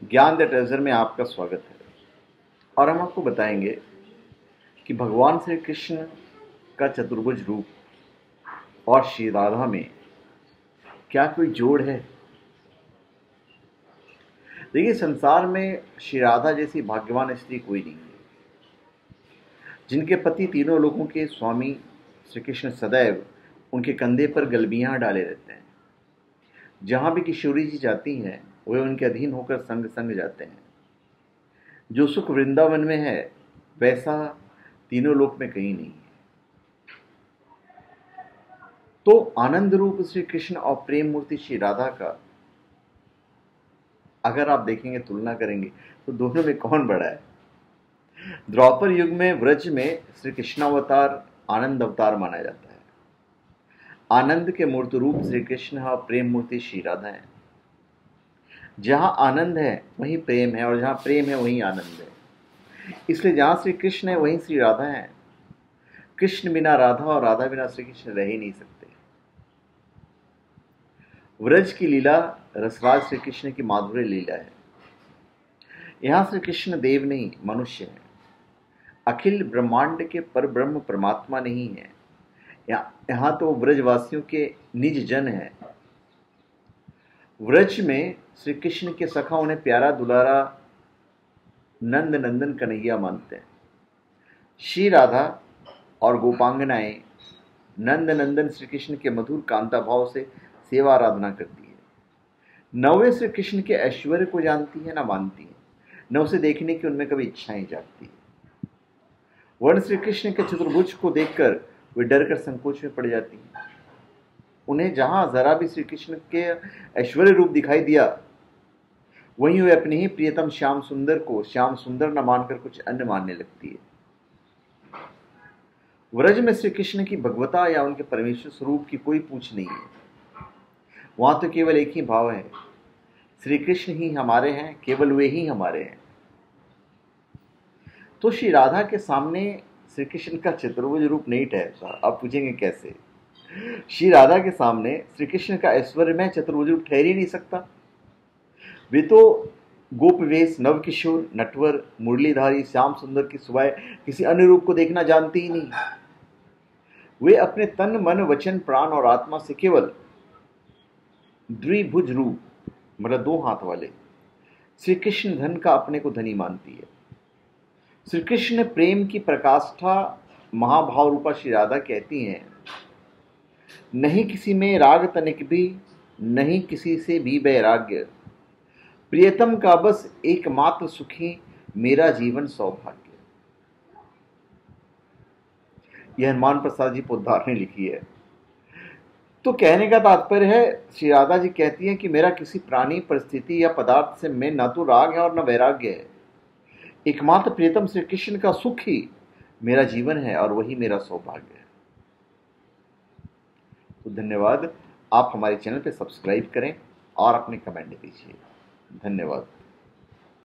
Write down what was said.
ज्ञान the treasure में आपका स्वागत है। और हम आपको बताएंगे कि भगवान श्री कृष्ण का चतुर्भुज रूप और श्री राधा में क्या कोई जोड़ है। देखिए, संसार में श्री राधा जैसी भाग्यवान स्त्री कोई नहीं है, जिनके पति तीनों लोगों के स्वामी श्री कृष्ण सदैव उनके कंधे पर गलबियां डाले रहते हैं। जहां भी किशोरी जी जाती हैं, वे उनके अधीन होकर संग संग जाते हैं। जो सुख वृंदावन में है, वैसा तीनों लोक में कहीं नहीं है। तो आनंद रूप श्री कृष्ण और प्रेम मूर्ति श्री राधा का अगर आप देखेंगे, तुलना करेंगे, तो दोनों में कौन बड़ा है। द्वापर युग में व्रज में श्री कृष्णावतार आनंद अवतार माना जाता है। आनंद के मूर्त रूप श्री कृष्ण और प्रेम मूर्ति श्री राधा है। जहां आनंद है वहीं प्रेम है, और जहां प्रेम है वहीं आनंद है। इसलिए जहां श्री कृष्ण है वहीं श्री राधा है। कृष्ण बिना राधा और राधा बिना श्री कृष्ण रह ही नहीं सकते। व्रज की लीला रसराज श्री कृष्ण की माधुर्य लीला है। यहां श्री कृष्ण देव नहीं, मनुष्य है। अखिल ब्रह्मांड के पर ब्रह्म परमात्मा नहीं है। यहां तो व्रजवासियों के निज जन है। व्रज में श्री कृष्ण के सखा उन्हें प्यारा दुलारा नंद नंदन कन्हैया मानते हैं। श्री राधा और गोपांगनाएं नंद नंदन श्री कृष्ण के मधुर कांता भाव से सेवा आराधना करती है। न वे श्री कृष्ण के ऐश्वर्य को जानती है, न मानती है, न उसे देखने की उनमें कभी इच्छाएं जागती है। वर्ण श्री कृष्ण के चतुर्भुज को देखकर वे डर कर संकोच में पड़ जाती हैं। उन्हें जहां जरा भी श्री कृष्ण के ऐश्वर्य रूप दिखाई दिया, वहीं वे अपने ही प्रियतम श्याम सुंदर को श्याम सुंदर न मानकर कुछ अन्य मानने लगती है। व्रज में श्री कृष्ण की भगवता या उनके परमेश्वर स्वरूप की कोई पूछ नहीं है। वहां तो केवल एक ही भाव है, श्री कृष्ण ही हमारे हैं, केवल वे ही हमारे हैं। तो श्री राधा के सामने श्री कृष्ण का चतुर्भुज रूप नहीं ठहरता। आप पूछेंगे कैसे। श्री राधा के सामने श्री कृष्ण का ऐश्वर्य में चतुर्भुज रूप ठहर ही नहीं सकता। वे तो गोपवेश, नवकिशोर, नटवर, मुरलीधारी श्याम सुंदर की सिवाय किसी अन्य रूप को देखना जानते ही नहीं। वे अपने तन मन वचन प्राण और आत्मा से केवल द्विभुज रूप, मतलब दो हाथ वाले श्री कृष्ण धन का अपने को धनी मानती है। श्री कृष्ण प्रेम की प्रकाष्ठा महाभाव रूपा श्री राधा कहती हैं, नहीं किसी में राग तनिक भी, नहीं किसी से भी वैराग्य, प्रियतम का बस एकमात्र सुखी, मेरा जीवन सौभाग्य। यह हनुमान प्रसाद जी पोद्दार ने लिखी है। तो कहने का तात्पर्य है, श्री राधा जी कहती हैं कि मेरा किसी प्राणी, परिस्थिति या पदार्थ से में न तो राग है और न वैराग्य है। एकमात्र प्रियतम श्री कृष्ण का सुख ही मेरा जीवन है और वही मेरा सौभाग्य है। तो धन्यवाद। आप हमारे चैनल पे सब्सक्राइब करें और अपने कमेंट दीजिए। धन्यवाद।